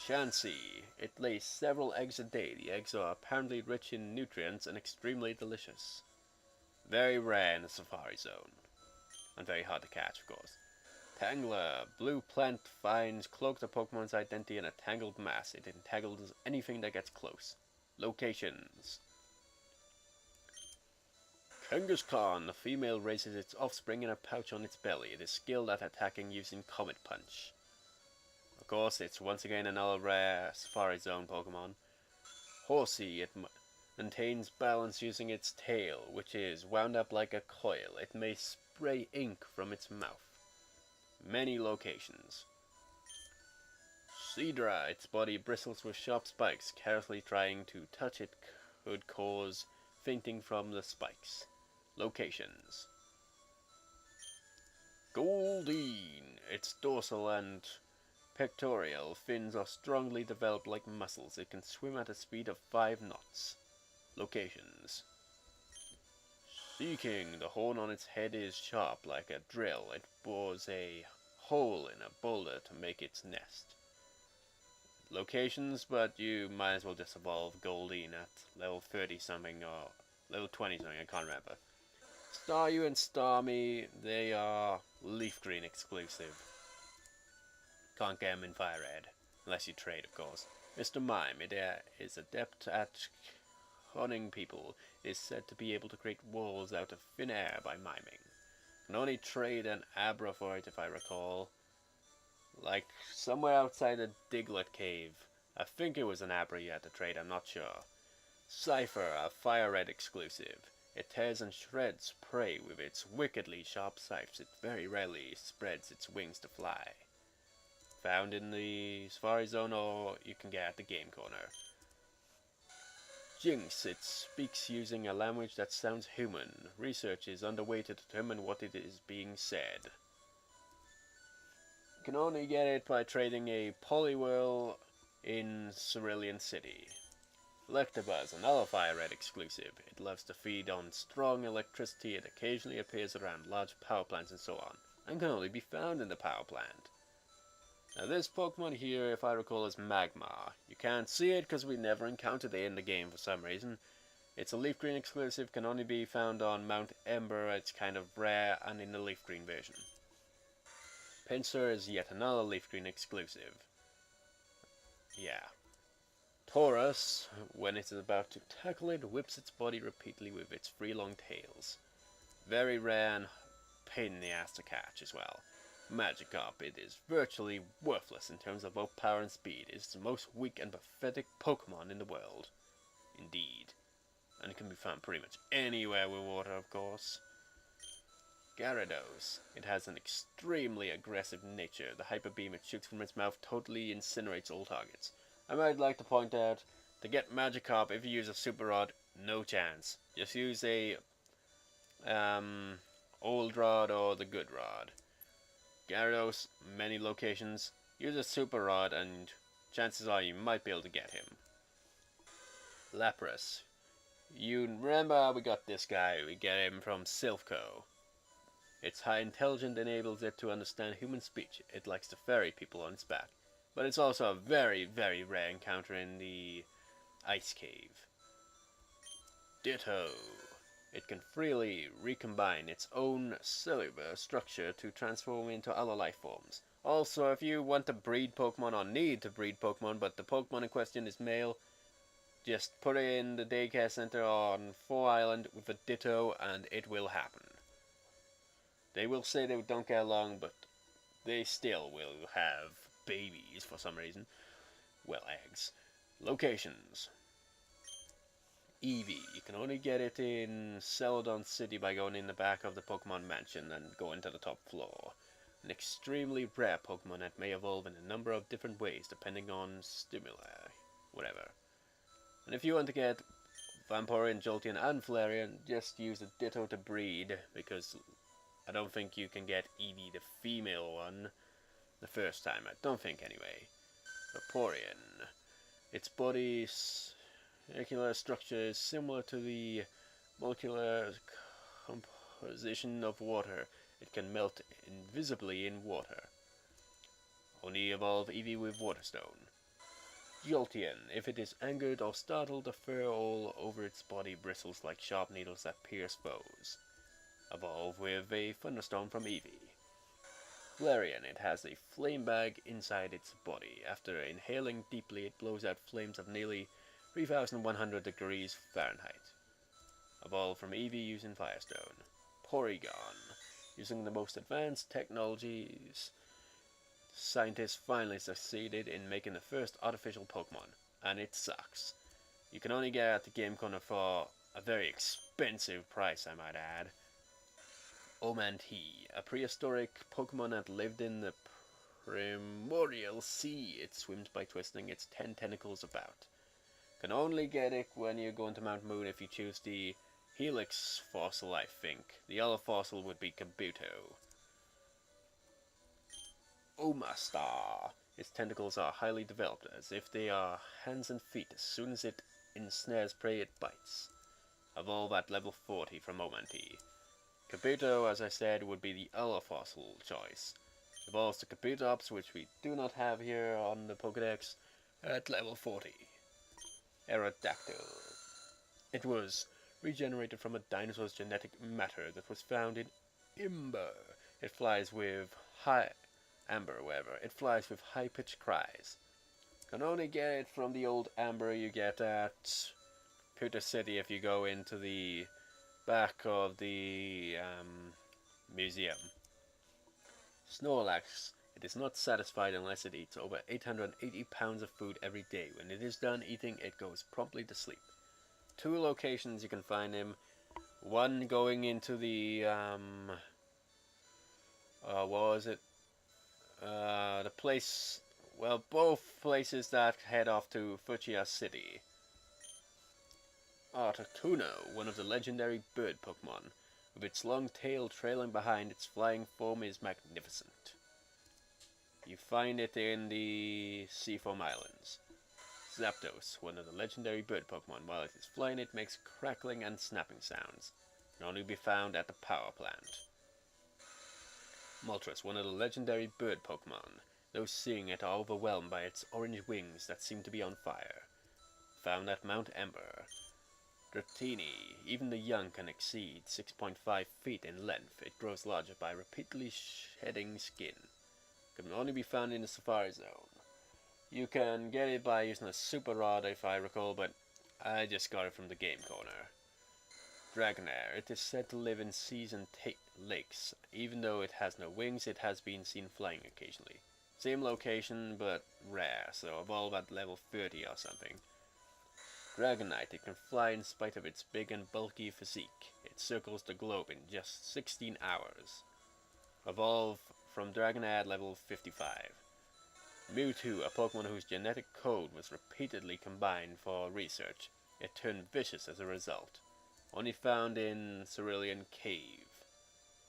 Chansey. It lays several eggs a day. The eggs are apparently rich in nutrients and extremely delicious. Very rare in the Safari Zone. And very hard to catch, of course. Tangler. Blue plant finds cloak the Pokemon's identity in a tangled mass. It entangles anything that gets close. Locations. Kangaskhan. The female raises its offspring in a pouch on its belly. It is skilled at attacking using Comet Punch. Of course, it's once again another rare Safari Zone Pokemon. Horsey. It maintains balance using its tail, which is wound up like a coil. It may spray ink from its mouth. Many locations. Seadra. Its body bristles with sharp spikes. Carefully trying to touch it could cause fainting from the spikes. Locations. Goldeen. Its dorsal and pectoral fins are strongly developed like muscles. It can swim at a speed of 5 knots. Locations. Seeking. The horn on its head is sharp like a drill. It bores a hole in a boulder to make its nest. Locations, but you might as well just evolve Goldeen at level 30 something or level 20 something, I can't remember. Staryu and Starmie, they are Leaf Green exclusive. Can't get them in Fire Red, unless you trade, of course. Mr. Mime, it is adept at conning people. It is said to be able to create walls out of thin air by miming. Can only trade an Abra for it, if I recall. Like, somewhere outside the Diglett cave. I think it was an Abra you had to trade, I'm not sure. Cypher, a Fire Red exclusive. It tears and shreds prey with its wickedly sharp scythes. It very rarely spreads its wings to fly. Found in the Safari Zone, or you can get at the Game Corner. Jinx. It speaks using a language that sounds human. Research is underway to determine what it is being said. You can only get it by trading a Poliwhirl in Cerulean City. Electabuzz, another Fire Red exclusive. It loves to feed on strong electricity. It occasionally appears around large power plants and so on, and can only be found in the power plant. Now this Pokemon here, if I recall, is Magmar. You can't see it because we never encountered it in the game for some reason. It's a Leaf Green exclusive, can only be found on Mount Ember. It's kind of rare and in the Leaf Green version. Pinsir is yet another Leaf Green exclusive. Yeah. Taurus, when it is about to tackle it, whips its body repeatedly with its 3 long tails. Very rare and pain in the ass to catch as well. Magikarp, it is virtually worthless in terms of both power and speed. It is the most weak and pathetic Pokemon in the world. Indeed. And it can be found pretty much anywhere with water, of course. Gyarados. It has an extremely aggressive nature. The Hyper Beam it shoots from its mouth totally incinerates all targets. I might like to point out, to get Magikarp, if you use a Super Rod, no chance. Just use a Old Rod or the Good Rod. Gyarados, many locations, use a Super Rod and chances are you might be able to get him. Lapras. You remember we got this guy, we get him from Silph.Co. Its high intelligence enables it to understand human speech. It likes to ferry people on its back. But it's also a very, very rare encounter in the Ice Cave. Ditto. It can freely recombine its own cellular structure to transform into other life forms. Also, if you want to breed Pokemon or need to breed Pokemon, but the Pokemon in question is male, just put it in the daycare center on 4 Island with a Ditto and it will happen. They will say they don't get along, but they still will have babies for some reason. Well, eggs. Locations. Eevee. You can only get it in Celadon City by going in the back of the Pokemon Mansion and going to the top floor. An extremely rare Pokemon that may evolve in a number of different ways depending on stimuli. Whatever. And if you want to get Vaporeon, Jolteon, and Flareon, just use a Ditto to breed, because I don't think you can get Eevee, the female one, the first time. I don't think, anyway. Vaporeon. Its body's molecular structure is similar to the molecular composition of water. It can melt invisibly in water. Only evolve Eevee with Water Stone. Jolteon. If it is angered or startled, the fur all over its body bristles like sharp needles that pierce foes. Evolve with a Thunderstorm from Eevee. Flareon. It has a flame bag inside its body. After inhaling deeply, it blows out flames of nearly 3,100 degrees Fahrenheit. Evolved from Eevee using Firestone. Porygon. Using the most advanced technologies, scientists finally succeeded in making the first artificial Pokemon, and it sucks. You can only get it at the Game Corner for a very expensive price, I might add. Omanti, a prehistoric Pokemon that lived in the Primordial Sea. It swims by twisting its 10 tentacles about. Can only get it when you go into Mount Moon if you choose the Helix fossil, I think. The other fossil would be Kabuto. Omastar. Its tentacles are highly developed, as if they are hands and feet. As soon as it ensnares prey, it bites. Evolve at level 40 from Omanti. Kabuto, as I said, would be the other fossil choice. Evolves to Kabutops, which we do not have here on the Pokedex, at level 40. Aerodactyl. It was regenerated from a dinosaur's genetic matter that was found in Amber. It flies with high-pitched cries. Can only get it from the old Amber you get at Pewter City if you go into the back of the museum. Snorlax. It is not satisfied unless it eats over 880 pounds of food every day. When it is done eating, it goes promptly to sleep. 2 locations you can find him. One going into the what was it? The place. Well, both places that head off to Fuchsia City. Articuno, one of the legendary bird Pokemon. With its long tail trailing behind, its flying form is magnificent. You find it in the Seafoam Islands. Zapdos, one of the legendary bird Pokemon. While it is flying, it makes crackling and snapping sounds. Can only be found at the power plant. Moltres, one of the legendary bird Pokemon. Those seeing it are overwhelmed by its orange wings that seem to be on fire. Found at Mount Ember. Dratini, even the young can exceed 6.5 feet in length. It grows larger by repeatedly shedding skin. Can only be found in the Safari Zone. You can get it by using a Super Rod if I recall, but I just got it from the Game Corner. Dragonair. It is said to live in seas and lakes. Even though it has no wings, it has been seen flying occasionally. Same location, but rare, so evolve at level 30 or something. Dragonite. It can fly in spite of its big and bulky physique. It circles the globe in just 16 hours. Evolve from Dragonair at level 55. Mewtwo, a Pokemon whose genetic code was repeatedly combined for research. It turned vicious as a result. Only found in Cerulean Cave.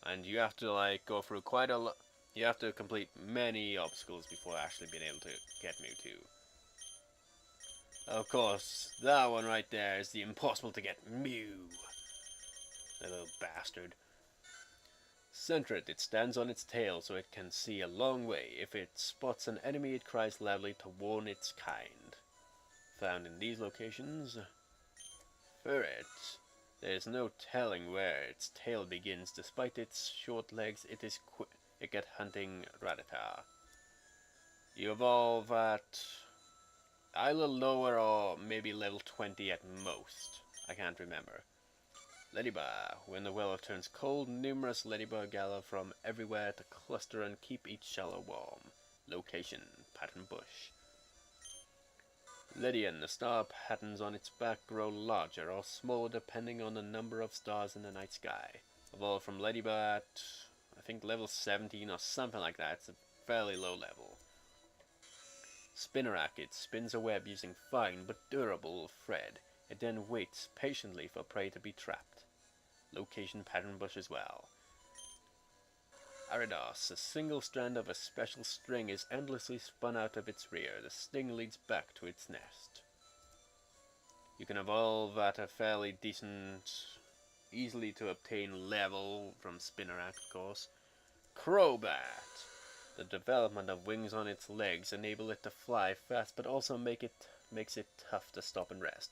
And you have to go through quite a lot. You have to complete many obstacles before actually being able to get Mewtwo. Of course, that one right there is the impossible to get Mew. That little bastard. Sentret. It stands on its tail so it can see a long way. If it spots an enemy, it cries loudly to warn its kind. Found in these locations. Ferret. There is no telling where its tail begins. Despite its short legs, it is quick at hunting Rattata. You evolve at either lower or maybe level 20 at most. I can't remember. Ladybug. When the weather turns cold, numerous ladybug gather from everywhere to cluster and keep each shallow warm. Location: Pattern Bush. Ledian. The star patterns on its back grow larger or smaller depending on the number of stars in the night sky. Evolved from Ladybug at, I think, level 17 or something like that. It's a fairly low level. Spinarak. It spins a web using fine but durable thread. It then waits patiently for prey to be trapped. Location: Pattern Bush as well. Aridos. A single strand of a special string is endlessly spun out of its rear. The sting leads back to its nest. You can evolve at a fairly decent, easily to obtain level from Spinarak, of course. Crobat. The development of wings on its legs enable it to fly fast, but also makes it tough to stop and rest.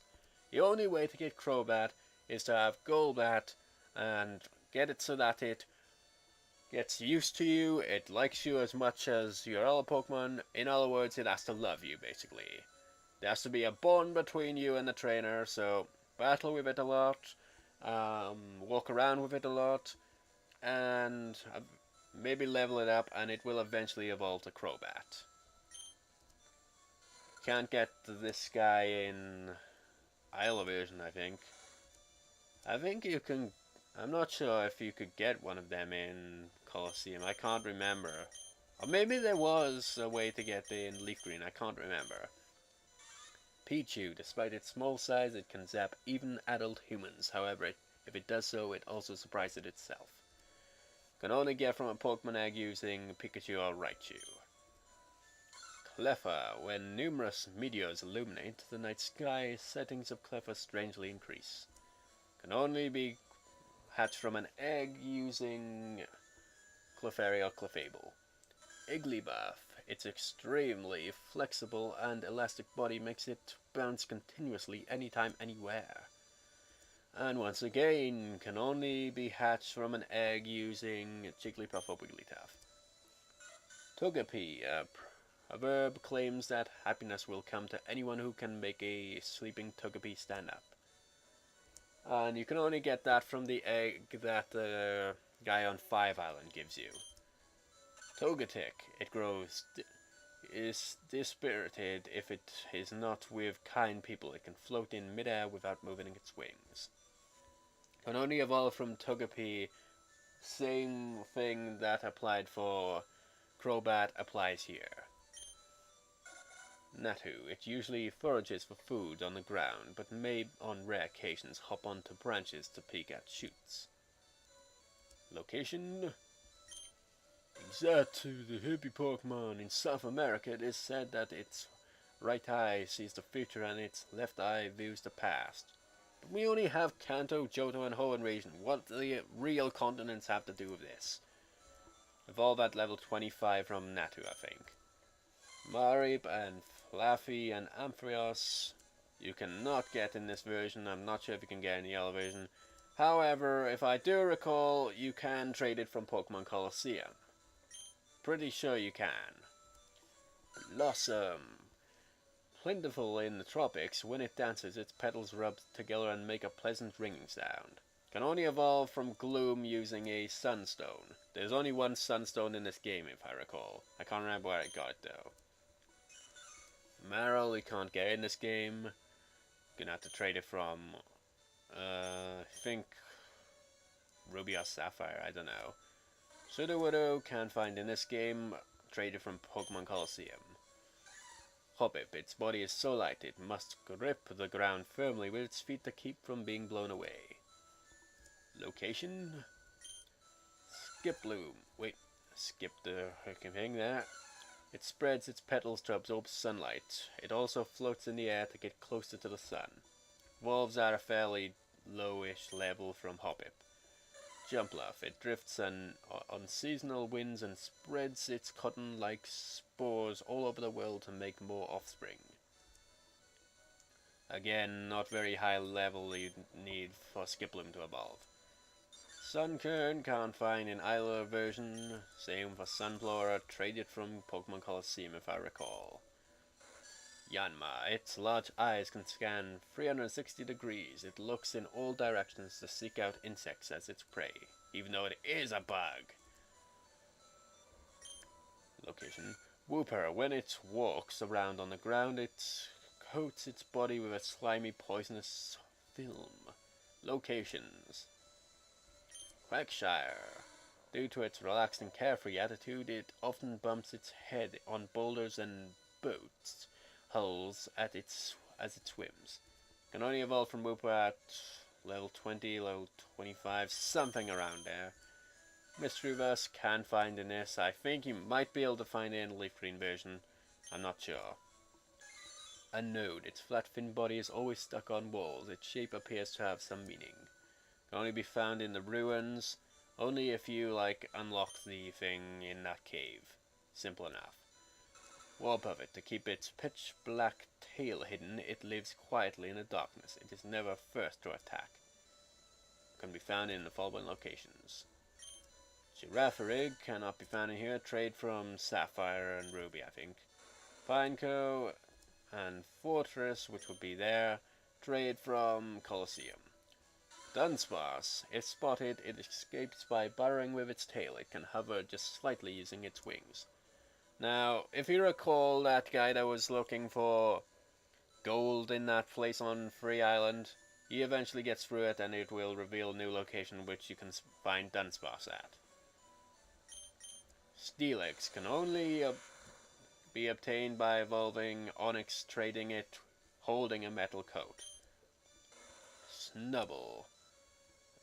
The only way to get Crobat is to have Golbat and get it so that it gets used to you, it likes you as much as your other Pokemon. In other words, it has to love you, basically. There has to be a bond between you and the trainer, so battle with it a lot, walk around with it a lot, and maybe level it up, and it will eventually evolve to Crobat. Can't get this guy in Isle Evasion, I think. I think you can... I'm not sure if you could get one of them in Colosseum. I can't remember. Or maybe there was a way to get it in Leaf Green. I can't remember. Pichu. Despite its small size, it can zap even adult humans. However, if it does so, it also surprises itself. Can only get from a Pokemon egg using Pikachu or Raichu. Cleffa. When numerous meteors illuminate the night sky, settings of Cleffa strangely increase. Can only be hatched from an egg using Clefairy or Clefable. Igglybuff. Its extremely flexible and elastic body makes it bounce continuously anytime, anywhere. And once again, can only be hatched from an egg using Jigglypuff or Wigglytuff. Togepi. A verb claims that happiness will come to anyone who can make a sleeping Togepi stand up. And you can only get that from the egg that the guy on Five Island gives you. Togetic. It is dispirited if it is not with kind people. It can float in midair without moving its wings. Can only evolve from Togepi. Same thing that applied for Crobat applies here. Natu. It usually forages for food on the ground, but may on rare occasions hop onto branches to peek at shoots. Location. Xatu, the hippie Pokemon. In South America, it is said that its right eye sees the future and its left eye views the past. But we only have Kanto, Johto, and Hoenn region. What do the real continents have to do with this? Evolve at level 25 from Natu, I think. Marip and Flaffy and Ampharos you cannot get in this version. I'm not sure if you can get in the other version. However, if I do recall, you can trade it from Pokemon Colosseum. Pretty sure you can. Blossom. Plentiful in the tropics, when it dances, its petals rub together and make a pleasant ringing sound. Can only evolve from Gloom using a Sunstone. There's only one Sunstone in this game, if I recall. I can't remember where I got it, though. Marill, you can't get in this game. Gonna have to trade it from, I think, Ruby or Sapphire, I don't know. Sudowoodo, can't find in this game. Trade it from Pokemon Colosseum. Hoppip, its body is so light it must grip the ground firmly with its feet to keep from being blown away. Location? Skiploom. Wait, skip the freaking thing there. It spreads its petals to absorb sunlight. It also floats in the air to get closer to the sun. Evolves at a fairly lowish level from Hoppip. Jumpluff. It drifts on seasonal winds and spreads its cotton-like spores all over the world to make more offspring. Again, not very high level you need for Skiploom to evolve. Sunkern, can't find in either version. Same for Sunflora, traded from Pokemon Colosseum if I recall. Yanma, its large eyes can scan 360 degrees. It looks in all directions to seek out insects as its prey, even though it is a bug. Location. Wooper, when it walks around on the ground, it coats its body with a slimy, poisonous film. Locations. Quagsire. Due to its relaxed and carefree attitude, it often bumps its head on boulders and boats hulls as it swims. Can only evolve from Wooper at level 20, level 25, something around there. Misdreavus can find in this. I think you might be able to find it in the Leaf Green version. I'm not sure. A node. Its flat fin body is always stuck on walls. Its shape appears to have some meaning. Can only be found in the ruins. Only if you, like, unlock the thing in that cave. Simple enough. Warp of it. To keep its pitch black tail hidden, it lives quietly in the darkness. It is never first to attack. Can be found in the following locations. Girafarig cannot be found in here. Trade from Sapphire and Ruby, I think. Pineco and Fortress, which would be there. Trade from Colosseum. Dunsparce. If spotted, it escapes by burrowing with its tail. It can hover just slightly using its wings. Now, if you recall that guy that was looking for gold in that place on Free Island, he eventually gets through it and it will reveal a new location which you can find Dunsparce at. Steelix can only be obtained by evolving Onyx, trading it, holding a metal coat. Snubble.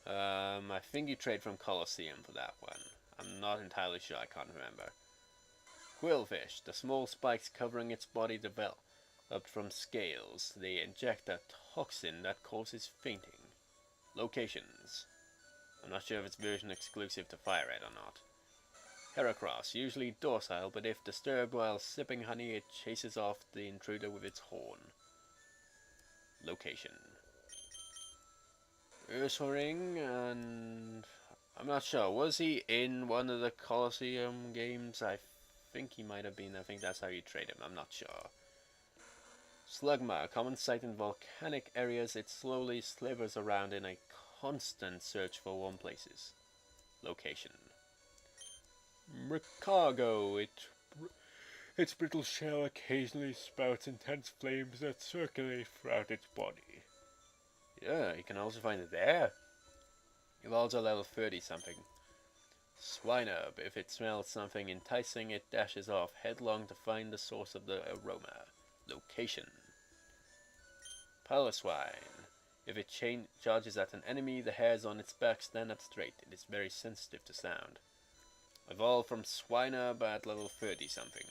I think you trade from Colosseum for that one. I'm not entirely sure, I can't remember. Quillfish. The small spikes covering its body developed from scales. They inject a toxin that causes fainting. Locations. I'm not sure if it's version exclusive to Fire Red or not. Heracross. Usually docile, but if disturbed while sipping honey, it chases off the intruder with its horn. Location. Ursaring, and I'm not sure. Was he in one of the Colosseum games? I think he might have been. I think that's how you trade him. I'm not sure. Slugma, a common sight in volcanic areas. It slowly slithers around in a constant search for warm places. Location. Mercargo. Its brittle shell occasionally spouts intense flames that circulate throughout its body. Yeah, you can also find it there. You've also level 30 something. Swinub. If it smells something enticing, it dashes off headlong to find the source of the aroma. Location. Piloswine. If it charges at an enemy, the hairs on its back stand up straight. It is very sensitive to sound. Evolved from Swinub at level 30 something.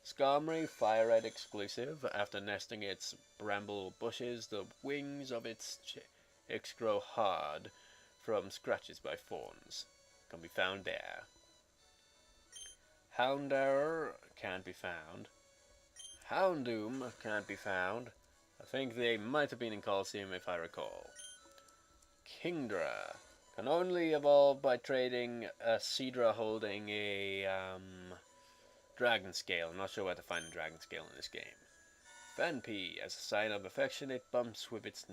Skarmory, Fire Red exclusive. After nesting its bramble bushes, the wings of its chicks grow hard from scratches by thorns. Can be found there. Houndour can't be found. Houndoom can't be found. I think they might have been in Colosseum if I recall. Kingdra can only evolve by trading a Seadra holding a dragon scale. I'm not sure where to find a dragon scale in this game. Phanpy, as a sign of affection, it bumps with its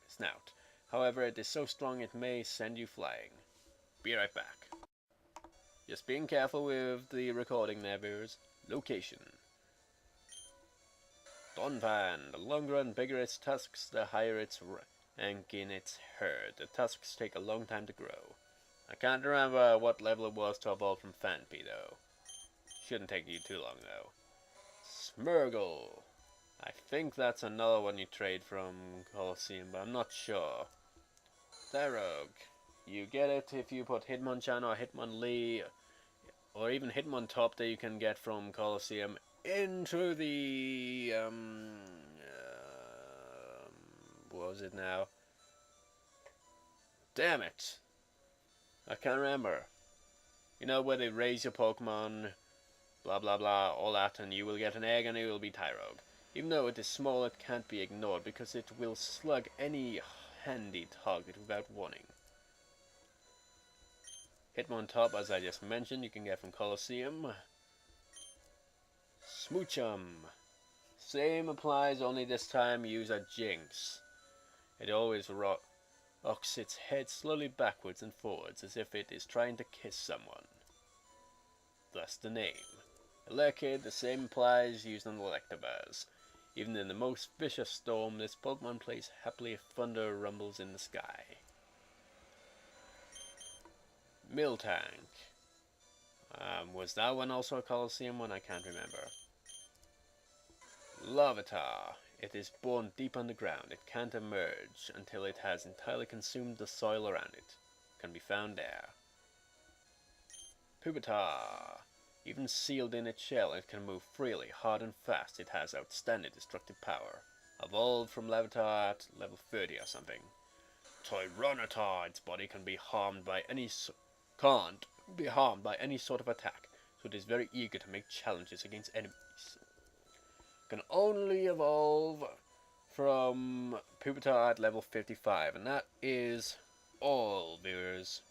snout. However, it is so strong it may send you flying. Be right back. Just being careful with the recording there, viewers. Location. Donphan. The longer and bigger its tusks, the higher its rank in its herd. The tusks take a long time to grow. I can't remember what level it was to evolve from Phanpy, though. Shouldn't take you too long, though. Smurgle. I think that's another one you trade from Colosseum, but I'm not sure. Tharog. You get it if you put Hitmonchan or Hitmonlee, or even Hitmontop that you can get from Colosseum into the, what was it now? Damn it! I can't remember. You know where they raise your Pokemon, blah blah blah, all that, and you will get an egg and it will be Tyrog. Even though it is small, it can't be ignored because it will slug any handy target without warning. Hitmontop, as I just mentioned, you can get from Colosseum. Smoochum. Same applies, only this time use a Jinx. It always rocks its head slowly backwards and forwards as if it is trying to kiss someone. Thus the name. Elekid, the same applies, used on Electabuzz. Even in the most vicious storm, this Pokemon plays happily if thunder rumbles in the sky. Miltank. Was that one also a Colosseum one? I can't remember. Larvitar. It is born deep underground. It can't emerge until it has entirely consumed the soil around it. Can be found there. Pupitar. Even sealed in its shell, it can move freely, hard and fast. It has outstanding destructive power. Evolved from Larvitar at level 30 or something. Tyranitar. Its body can be harmed by any sort of attack. so it is very eager to make challenges against enemies. Can only evolve from Pupitar at level 55, and that is all, viewers.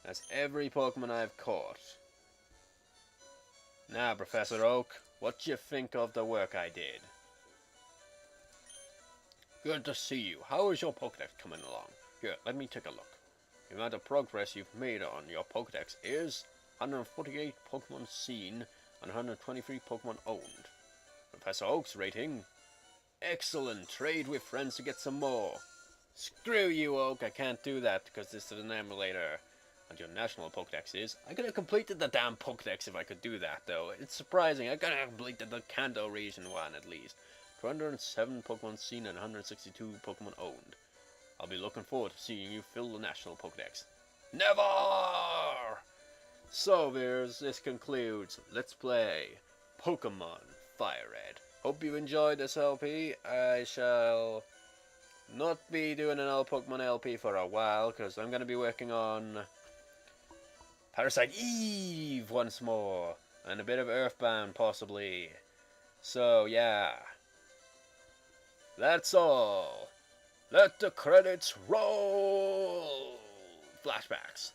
That's every Pokemon I've caught. Now, Professor Oak, what do you think of the work I did? Good to see you. How is your Pokedex coming along? Here, let me take a look. The amount of progress you've made on your Pokedex is 148 Pokemon seen and 123 Pokemon owned. Professor Oak's rating? Excellent. Trade with friends to get some more. Screw you, Oak. I can't do that because this is an emulator. And your national Pokedex is. I could have completed the damn Pokedex if I could do that, though. It's surprising. I could have completed the Kanto region one at least. 207 Pokemon seen and 162 Pokemon owned. I'll be looking forward to seeing you fill the national Pokedex. Never! So, viewers, this concludes Let's Play Pokemon Fire Red. Hope you enjoyed this LP. I shall not be doing an all Pokemon LP for a while, because I'm going to be working on Parasite Eve once more, and a bit of Earthbound possibly. So, yeah. That's all. Let the credits roll! Flashbacks.